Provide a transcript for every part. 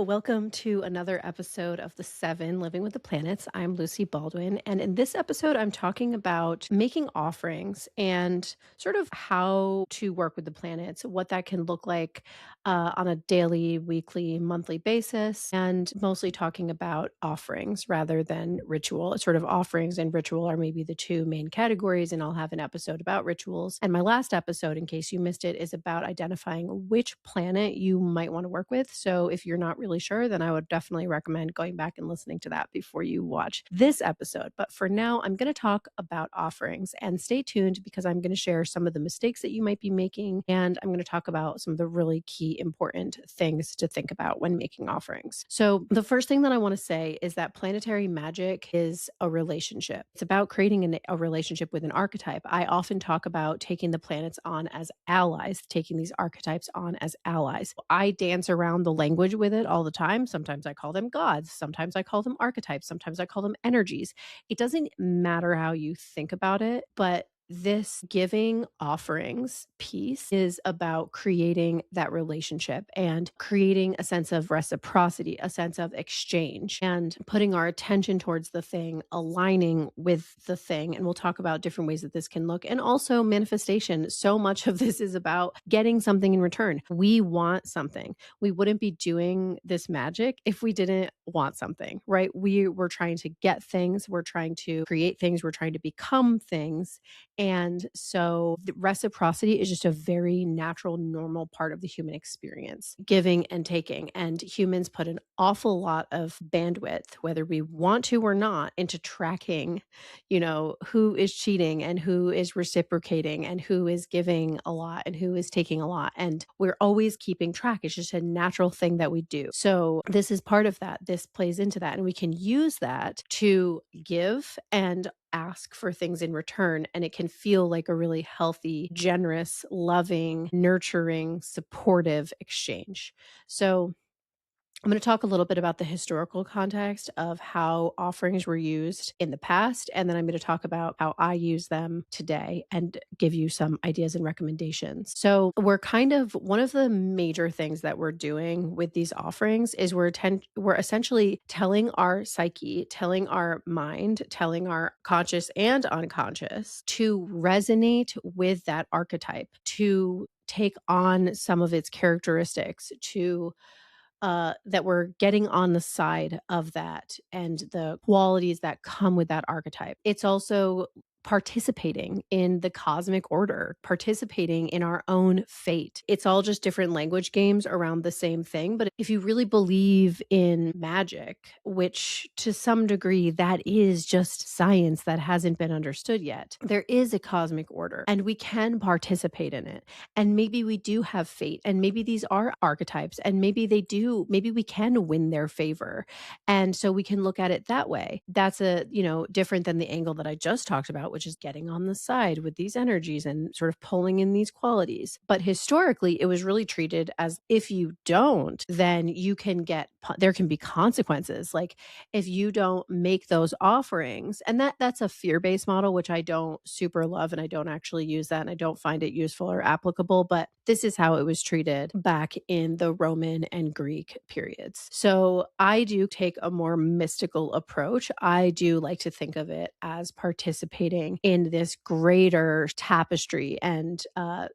welcome to another episode of The Seven Living with the Planets. I'm Lucy Baldwin. And in this episode, I'm talking about making offerings and sort of how to work with the planets, what that can look like on a daily, weekly, monthly basis, and mostly talking about offerings rather than ritual. Sort of offerings and ritual are maybe the two main categories, and I'll have an episode about rituals. And my last episode, in case you missed it, is about identifying which planet you might want to work with. So if you're not really sure, then I would definitely recommend going back and listening to that before you watch this episode. But for now, I'm going to talk about offerings, and stay tuned because I'm going to share some of the mistakes that you might be making. And I'm going to talk about some of the really key important things to think about when making offerings. So the first thing that I want to say is that planetary magic is a relationship. It's about creating a relationship with an archetype. I often talk about taking the planets on as allies, taking these archetypes on as allies. I dance around the language with it all the time. Sometimes I call them gods. Sometimes I call them archetypes. Sometimes I call them energies. It doesn't matter how you think about it, but this giving offerings piece is about creating that relationship and creating a sense of reciprocity, a sense of exchange, and putting our attention towards the thing, aligning with the thing. And we'll talk about different ways that this can look, and also manifestation. So much of this is about getting something in return. We want something. We wouldn't be doing this magic if we didn't want something, right? We're trying to get things, we're trying to create things, we're trying to become things. And so the reciprocity is just a very natural, normal part of the human experience, giving and taking. And humans put an awful lot of bandwidth, whether we want to or not, into tracking, who is cheating and who is reciprocating and who is giving a lot and who is taking a lot. And we're always keeping track. It's just a natural thing that we do. So this is part of that. This plays into that. And we can use that to give and ask for things in return. And it can feel like a really healthy, generous, loving, nurturing, supportive exchange. So I'm going to talk a little bit about the historical context of how offerings were used in the past, and then I'm going to talk about how I use them today and give you some ideas and recommendations. So we're one of the major things that we're doing with these offerings is we're essentially telling our psyche, telling our mind, telling our conscious and unconscious to resonate with that archetype, to take on some of its characteristics, that we're getting on the side of that and the qualities that come with that archetype. It's also participating in the cosmic order, participating in our own fate. It's all just different language games around the same thing. But if you really believe in magic, which to some degree that is just science that hasn't been understood yet, there is a cosmic order and we can participate in it. And maybe we do have fate, and maybe these are archetypes, and maybe we can win their favor. And so we can look at it that way. That's different than the angle that I just talked about, which is getting on the side with these energies and sort of pulling in these qualities. But historically, it was really treated as if you don't, then there can be consequences. Like if you don't make those offerings, and that's a fear-based model, which I don't super love, and I don't actually use that, and I don't find it useful or applicable, but this is how it was treated back in the Roman and Greek periods. So I do take a more mystical approach. I do like to think of it as participating in this greater tapestry and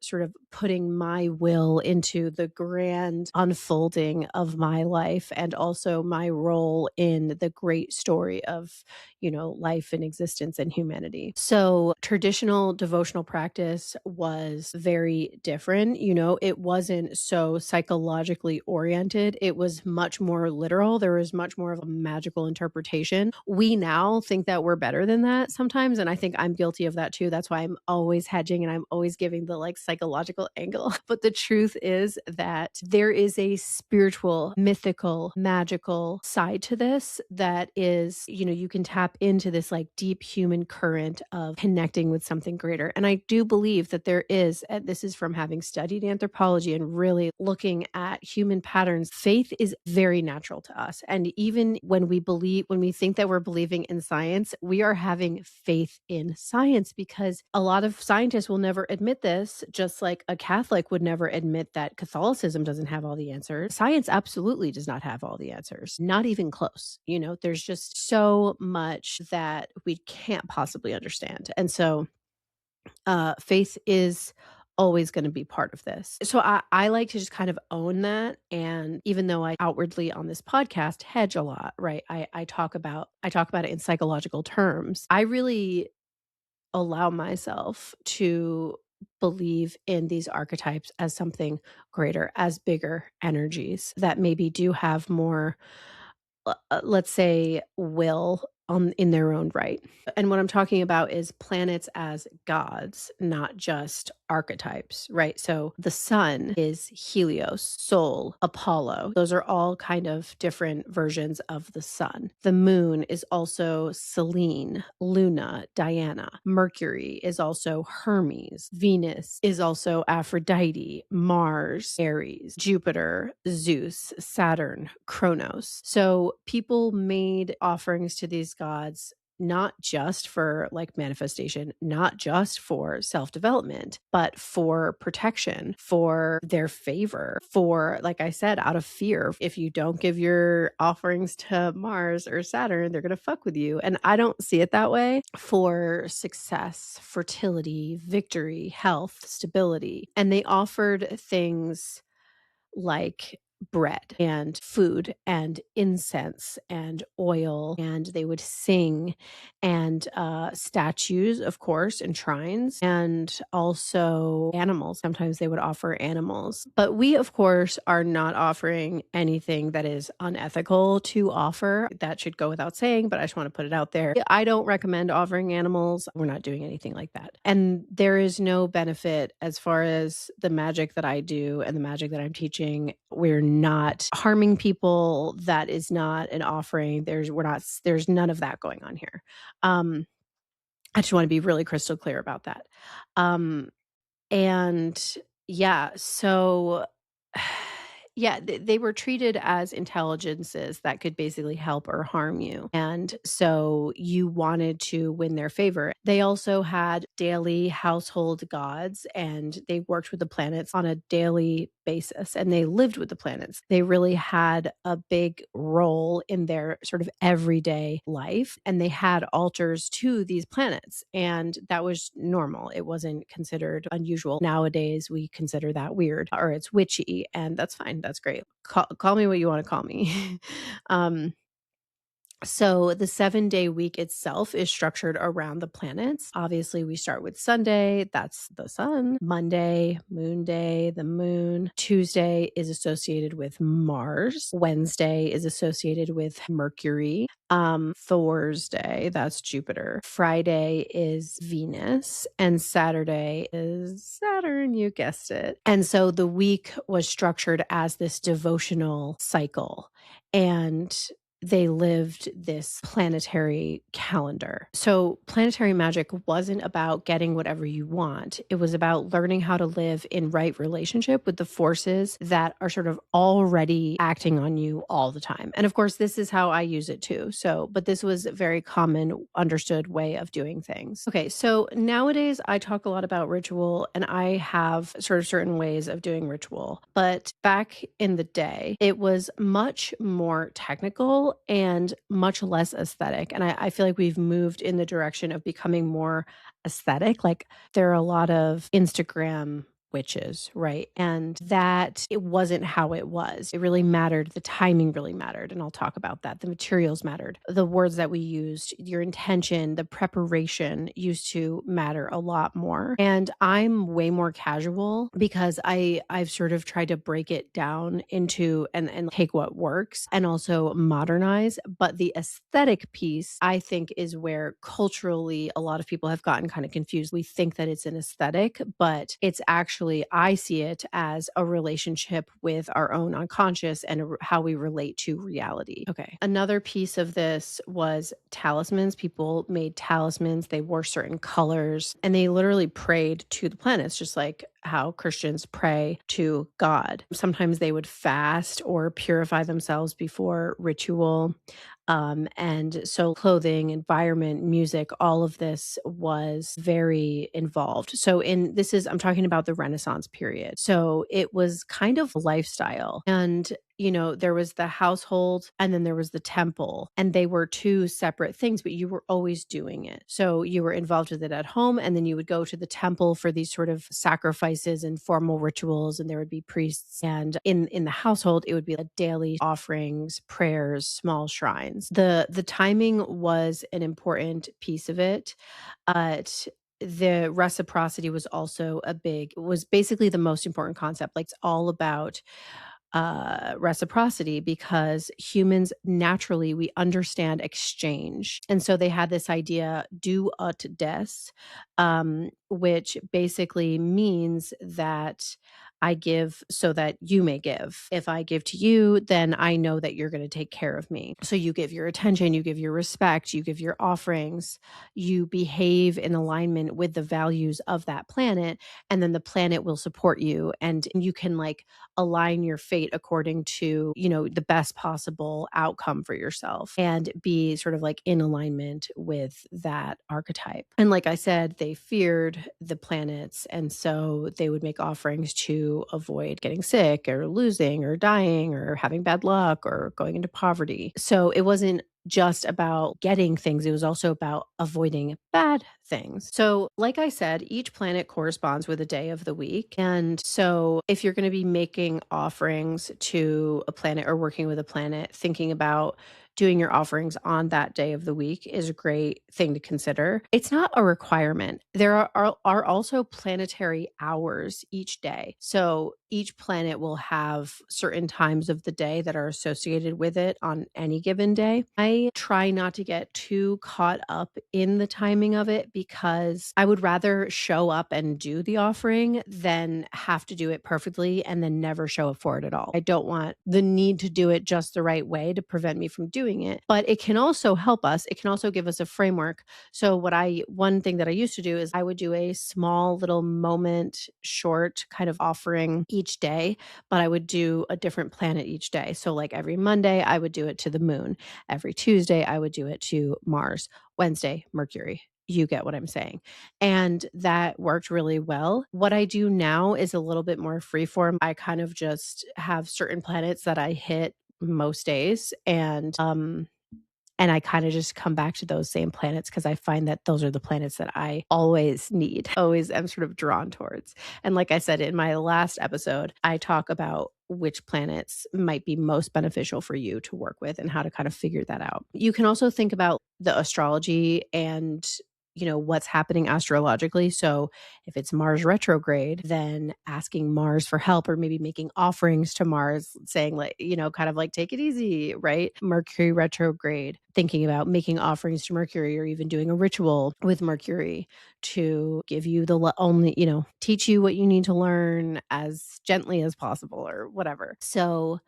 sort of putting my will into the grand unfolding of my life, and also my role in the great story of, life and existence and humanity. So traditional devotional practice was very different. It wasn't so psychologically oriented. It was much more literal. There was much more of a magical interpretation. We now think that we're better than that sometimes. And I think I'm guilty of that too. That's why I'm always hedging and I'm always giving the psychological angle. But the truth is that there is a spiritual, mythical, magical side to this that is, you can tap tap into this like deep human current of connecting with something greater. And I do believe that there is, and this is from having studied anthropology and really looking at human patterns, faith is very natural to us. And even when we think that we're believing in science, we are having faith in science because a lot of scientists will never admit this, just like a Catholic would never admit that Catholicism doesn't have all the answers. Science absolutely does not have all the answers, not even close. There's just so much that we can't possibly understand. And so faith is always going to be part of this. So I like to just kind of own that. And even though I outwardly on this podcast hedge a lot, right? I talk about it in psychological terms. I really allow myself to believe in these archetypes as something greater, as bigger energies that maybe do have more, let's say, will in their own right. And what I'm talking about is planets as gods, not just archetypes, right? So the sun is Helios, Sol, Apollo. Those are all kind of different versions of the sun. The moon is also Selene, Luna, Diana. Mercury is also Hermes. Venus is also Aphrodite, Mars, Aries, Jupiter, Zeus, Saturn, Kronos. So people made offerings to these gods not just for like manifestation, not just for self development, but for protection, for their favor, for, like I said, out of fear. If you don't give your offerings to Mars or Saturn, they're going to fuck with you. And I don't see it that way. For success, fertility, victory, health, stability. And they offered things like bread and food and incense and oil, and they would sing, and statues, of course, and shrines, and also animals. Sometimes they would offer animals. But we, of course, are not offering anything that is unethical to offer. That should go without saying, but I just want to put it out there. I don't recommend offering animals. We're not doing anything like that. And there is no benefit as far as the magic that I do and the magic that I'm teaching. We're not harming people. That is not an offering. There's none of that going on here. I just want to be really crystal clear about that. And yeah, so yeah, they were treated as intelligences that could basically help or harm you. And so you wanted to win their favor. They also had daily household gods, and they worked with the planets on a daily basis, and they lived with the planets. They really had a big role in their sort of everyday life, and they had altars to these planets, and that was normal. It wasn't considered unusual. Nowadays, we consider that weird or it's witchy, and that's fine. That's great. Call me what you want to call me. um, so the 7-day week itself is structured around the planets. Obviously, we start with Sunday, that's the sun. Monday, moon day, the moon. Tuesday is associated with Mars. Wednesday is associated with Mercury. Thursday, that's Jupiter. Friday is Venus, and Saturday is Saturn, you guessed it. And so the week was structured as this devotional cycle. And they lived this planetary calendar. So planetary magic wasn't about getting whatever you want. It was about learning how to live in right relationship with the forces that are sort of already acting on you all the time. And of course, this is how I use it too. But this was a very common, understood way of doing things. Okay, so nowadays I talk a lot about ritual, and I have sort of certain ways of doing ritual. But back in the day, it was much more technical and much less aesthetic. And I feel like we've moved in the direction of becoming more aesthetic. Like there are a lot of Instagram witches, right? And that it wasn't how it was. It really mattered. The timing really mattered. And I'll talk about that. The materials mattered. The words that we used, your intention, the preparation used to matter a lot more. And I'm way more casual because I've sort of tried to break it down into and take what works and also modernize. But the aesthetic piece, I think, is where culturally a lot of people have gotten kind of confused. We think that it's an aesthetic, but it's actually actually, I see it as a relationship with our own unconscious and how we relate to reality. Okay. Another piece of this was talismans. People made talismans, they wore certain colors, and they literally prayed to the planets, just like how Christians pray to God. Sometimes they would fast or purify themselves before ritual. And so clothing, environment, music, all of this was very involved. So I'm talking about the Renaissance period. So it was kind of lifestyle. And there was the household and then there was the temple, and they were two separate things, but you were always doing it. So you were involved with it at home, and then you would go to the temple for these sort of sacrifices and formal rituals, and there would be priests. And in the household, it would be like daily offerings, prayers, small shrines. The timing was an important piece of it. The reciprocity was also was basically the most important concept. Like, it's all about reciprocity, because humans naturally, we understand exchange. And so they had this idea, do ut des, which basically means that I give so that you may give. If I give to you, then I know that you're going to take care of me. So you give your attention, you give your respect, you give your offerings, you behave in alignment with the values of that planet, and then the planet will support you, and you can like align your fate according to, the best possible outcome for yourself, and be sort of like in alignment with that archetype. And like I said, they feared the planets. And so they would make offerings to avoid getting sick or losing or dying or having bad luck or going into poverty. So it wasn't just about getting things, it was also about avoiding bad things. So, like I said, each planet corresponds with a day of the week. And so, if you're going to be making offerings to a planet or working with a planet, thinking about doing your offerings on that day of the week is a great thing to consider. It's not a requirement. There are also planetary hours each day. So each planet will have certain times of the day that are associated with it on any given day. I try not to get too caught up in the timing of it, because I would rather show up and do the offering than have to do it perfectly and then never show up for it at all. I don't want the need to do it just the right way to prevent me from doing it, but it can also help us. It can also give us a framework. So one thing that I used to do is I would do a small little moment, short kind of offering each day, but I would do a different planet each day. So like every Monday, I would do it to the moon. Every Tuesday, I would do it to Mars. Wednesday, Mercury. You get what I'm saying. And that worked really well. What I do now is a little bit more freeform. I kind of just have certain planets that I hit most days, and I kind of just come back to those same planets, because I find that those are the planets that I always need, always am sort of drawn towards. And like I said in my last episode, I talk about which planets might be most beneficial for you to work with and how to kind of figure that out. You can also think about the astrology and what's happening astrologically. So if it's Mars retrograde, then asking Mars for help, or maybe making offerings to Mars, saying like, kind of like, take it easy, right? Mercury retrograde, thinking about making offerings to Mercury, or even doing a ritual with Mercury to give you only, teach you what you need to learn as gently as possible, or whatever. So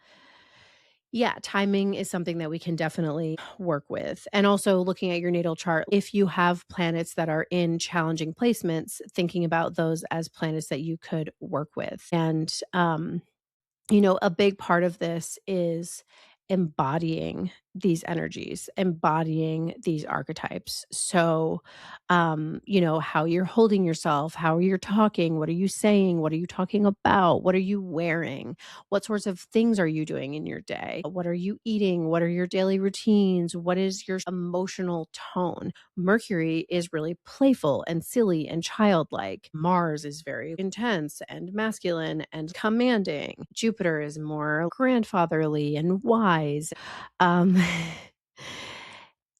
yeah, timing is something that we can definitely work with. And also looking at your natal chart, if you have planets that are in challenging placements, thinking about those as planets that you could work with. And a big part of this is embodying these energies, embodying these archetypes. So, how you're holding yourself, how you're talking, what are you saying, what are you talking about, what are you wearing, what sorts of things are you doing in your day, what are you eating, what are your daily routines, what is your emotional tone. Mercury is really playful and silly and childlike. Mars is very intense and masculine and commanding. Jupiter is more grandfatherly and wise. Um,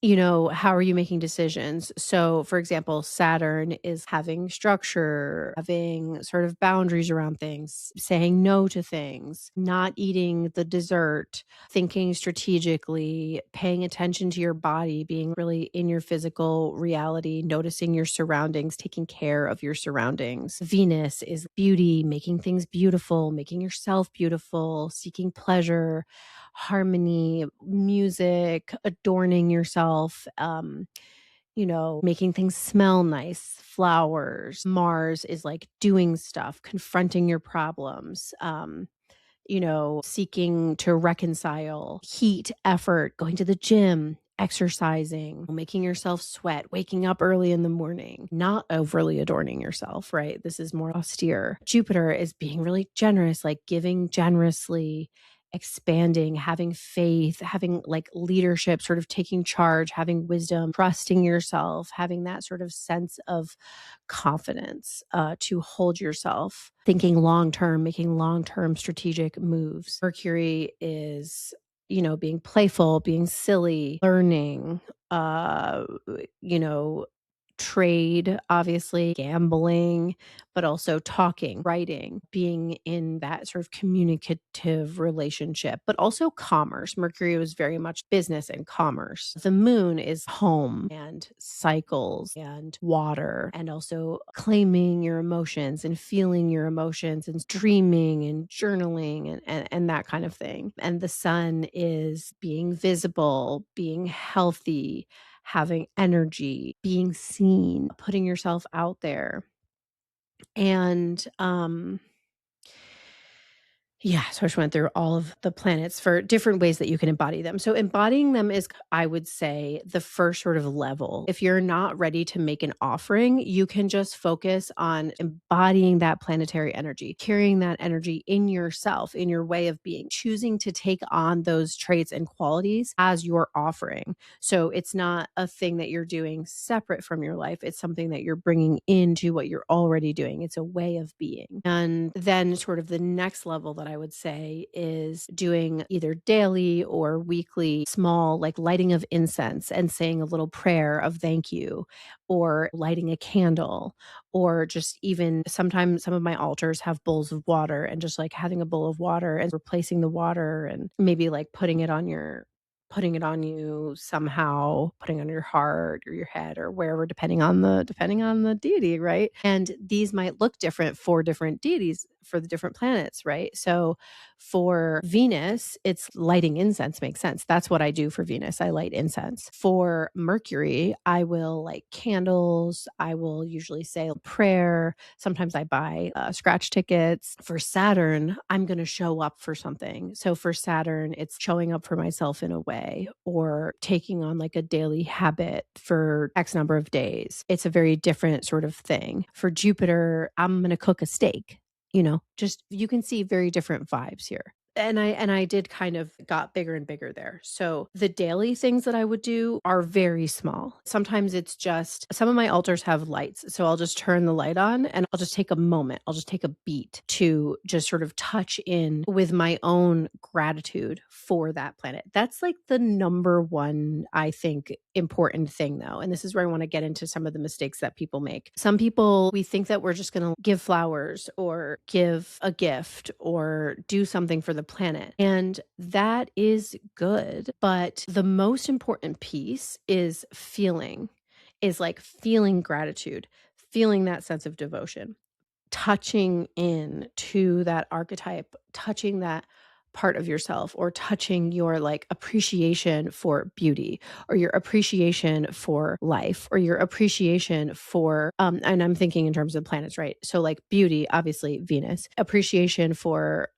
How are you making decisions? So, for example, Saturn is having structure, having sort of boundaries around things, saying no to things, not eating the dessert, thinking strategically, paying attention to your body, being really in your physical reality, noticing your surroundings, taking care of your surroundings. Venus is beauty, making things beautiful, making yourself beautiful, seeking pleasure, harmony, music, adorning yourself, making things smell nice, flowers. Mars is like doing stuff, confronting your problems, seeking to reconcile, heat, effort, going to the gym, exercising, making yourself sweat, waking up early in the morning, not overly adorning yourself, right? This is more austere. Jupiter is being really generous, like giving generously, expanding, having faith, having like leadership, sort of taking charge, having wisdom, trusting yourself, having that sort of sense of confidence to hold yourself, thinking long term, making long term strategic moves. Mercury is, being playful, being silly, learning, uh, you know, trade, obviously, gambling, but also talking, writing, being in that sort of communicative relationship, but also commerce. Mercury was very much business and commerce. The moon is home and cycles and water, and also claiming your emotions and feeling your emotions and dreaming and journaling and that kind of thing. And the sun is being visible, being healthy, having energy, being seen, putting yourself out there. And yeah, so I just went through all of the planets for different ways that you can embody them. So embodying them is, I would say, the first sort of level. If you're not ready to make an offering, you can just focus on embodying that planetary energy, carrying that energy in yourself, in your way of being, choosing to take on those traits and qualities as your offering. So it's not a thing that you're doing separate from your life. It's something that you're bringing into what you're already doing. It's a way of being. And then sort of the next level that I would say is doing either daily or weekly small, like lighting of incense and saying a little prayer of thank you, or lighting a candle, or just even sometimes some of my altars have bowls of water, and just like having a bowl of water and replacing the water and maybe like putting it on you somehow, putting it on your heart or your head or wherever, depending on the deity, right? And these might look different for different deities, for the different planets, right? So for Venus, it's lighting incense makes sense. That's what I do for Venus. I light incense. For Mercury, I will light candles. I will usually say a prayer. Sometimes I buy scratch tickets. For Saturn, I'm going to show up for something. So for Saturn, it's showing up for myself in a way, or taking on like a daily habit for X number of days. It's a very different sort of thing. For Jupiter, I'm going to cook a steak. Just you can see very different vibes here. And I did kind of got bigger and bigger there. So the daily things that I would do are very small. Sometimes it's just some of my altars have lights. So I'll just turn the light on and I'll just take a moment. I'll just take a beat to just sort of touch in with my own gratitude for that planet. That's like the number one, I think, important thing though. And this is where I want to get into some of the mistakes that people make. Some people, we think that we're just going to give flowers or give a gift or do something for the planet. And that is good. But the most important piece is like feeling gratitude, feeling that sense of devotion, touching in to that archetype, touching that part of yourself, or touching your like appreciation for beauty, or your appreciation for life, or your appreciation for and I'm thinking in terms of planets, right? So like beauty, obviously Venus. Appreciation for,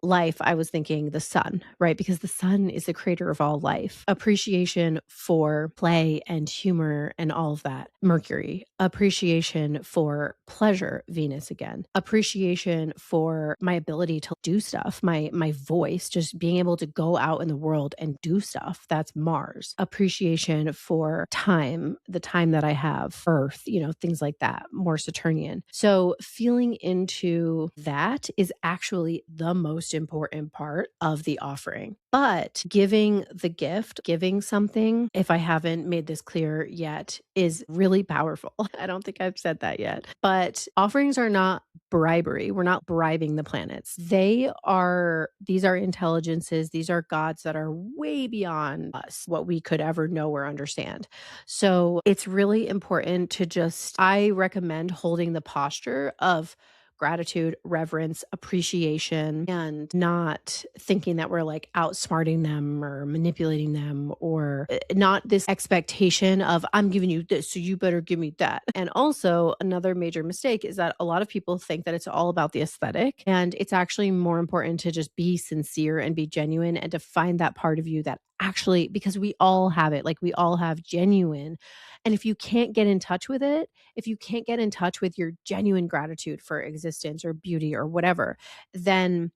life, I was thinking the sun, right? Because the sun is the creator of all life. Appreciation for play and humor and all of that, Mercury. Appreciation for pleasure, Venus again. Appreciation for my ability to do stuff, my voice, just being able to go out in the world and do stuff. That's Mars. Appreciation for time, the time that I have, Earth, things like that, more Saturnian. So feeling into that is actually the most important part of the offering. But giving the gift, giving something, if I haven't made this clear yet, is really powerful. I don't think I've said that yet. But offerings are not bribery. We're not bribing the planets. These are intelligences, these are gods that are way beyond us, what we could ever know or understand. So it's really important to I recommend holding the posture of gratitude, reverence, appreciation, and not thinking that we're like outsmarting them or manipulating them, or not this expectation of, I'm giving you this, so you better give me that. And also, another major mistake is that a lot of people think that it's all about the aesthetic. And it's actually more important to just be sincere and be genuine and to find that part of you that actually, because we all have it, like we all have genuine. And if you can't get in touch with it, if you can't get in touch with your genuine gratitude for existence or beauty or whatever, then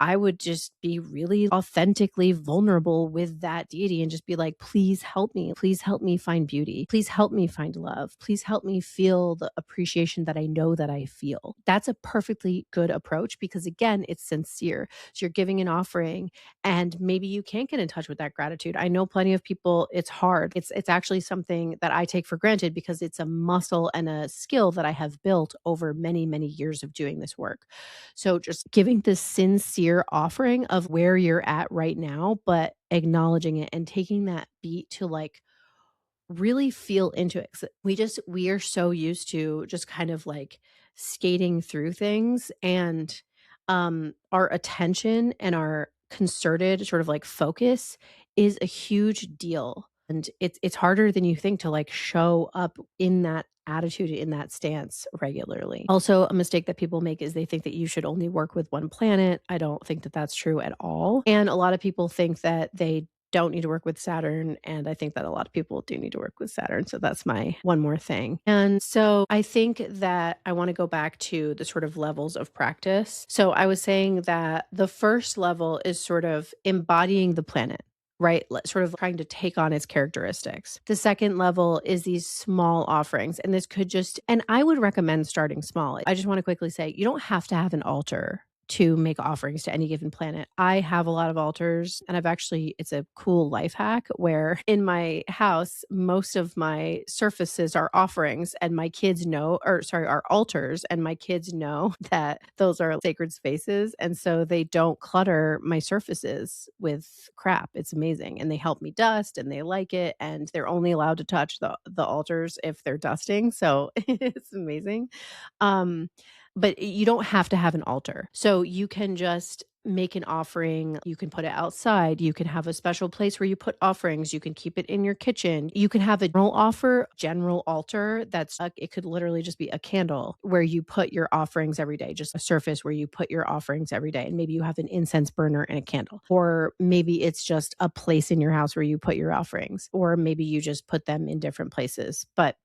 I would just be really authentically vulnerable with that deity and just be like, please help me. Please help me find beauty. Please help me find love. Please help me feel the appreciation that I know that I feel. That's a perfectly good approach because, again, it's sincere. So you're giving an offering and maybe you can't get in touch with that gratitude. I know plenty of people, it's hard. It's actually something that I take for granted because it's a muscle and a skill that I have built over many, many years of doing this work. So just giving this sincere offering of where you're at right now, but acknowledging it and taking that beat to like really feel into it. 'Cause we are so used to just kind of like skating through things, and our attention and our concerted sort of like focus is a huge deal. And it's harder than you think to like show up in that attitude, in that stance regularly. Also, a mistake that people make is they think that you should only work with one planet. I don't think that that's true at all. And a lot of people think that they don't need to work with Saturn. And I think that a lot of people do need to work with Saturn. So that's my one more thing. And so I think that I want to go back to the sort of levels of practice. So I was saying that the first level is sort of embodying the planet. Right? Sort of trying to take on its characteristics. The second level is these small offerings. And this could and I would recommend starting small. I just want to quickly say, you don't have to have an altar to make offerings to any given planet. I have a lot of altars, and it's a cool life hack where in my house, most of my surfaces are offerings, and my kids know, or sorry, are altars, and my kids know that those are sacred spaces. And so they don't clutter my surfaces with crap. It's amazing. And they help me dust and they like it. And they're only allowed to touch the altars if they're dusting. So it's amazing. Um, but you don't have to have an altar. So you can just make an offering. You can put it outside. You can have a special place where you put offerings. You can keep it in your kitchen. You can have a general altar it could literally just be a candle where you put your offerings every day, just a surface where you put your offerings every day. And maybe you have an incense burner and a candle. Or maybe it's just a place in your house where you put your offerings. Or maybe you just put them in different places. But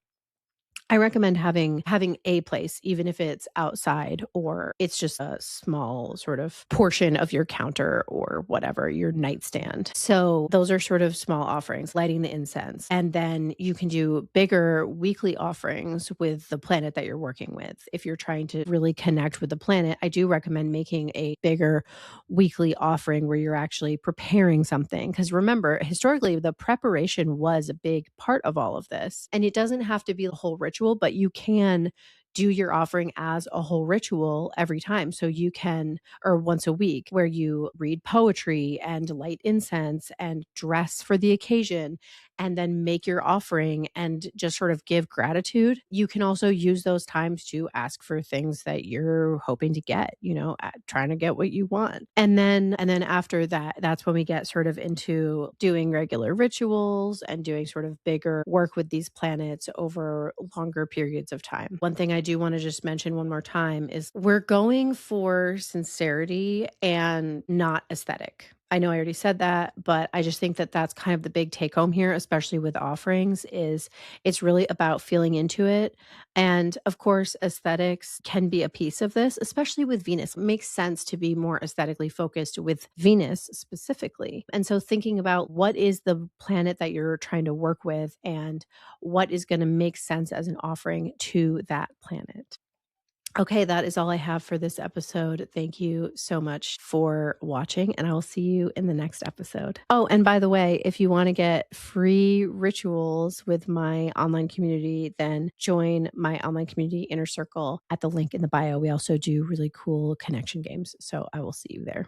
I recommend having a place, even if it's outside or it's just a small sort of portion of your counter or whatever, your nightstand. So those are sort of small offerings, lighting the incense. And then you can do bigger weekly offerings with the planet that you're working with. If you're trying to really connect with the planet, I do recommend making a bigger weekly offering where you're actually preparing something. Because remember, historically, the preparation was a big part of all of this. And it doesn't have to be the whole ritual, but you can do your offering as a whole ritual every time. So you can, or once a week, where you read poetry and light incense and dress for the occasion and then make your offering and just sort of give gratitude. You can also use those times to ask for things that you're hoping to get, trying to get what you want. And then after that, that's when we get sort of into doing regular rituals and doing sort of bigger work with these planets over longer periods of time. One thing I do want to just mention one more time is we're going for sincerity and not aesthetic. I know I already said that, but I just think that that's kind of the big take home here, especially with offerings, is it's really about feeling into it. And of course, aesthetics can be a piece of this, especially with Venus. It makes sense to be more aesthetically focused with Venus specifically. And so thinking about what is the planet that you're trying to work with and what is going to make sense as an offering to that planet. Okay, that is all I have for this episode. Thank you so much for watching, and I will see you in the next episode. Oh, and by the way, if you want to get free rituals with my online community, then join my online community Inner Circle at the link in the bio. We also do really cool connection games. So I will see you there.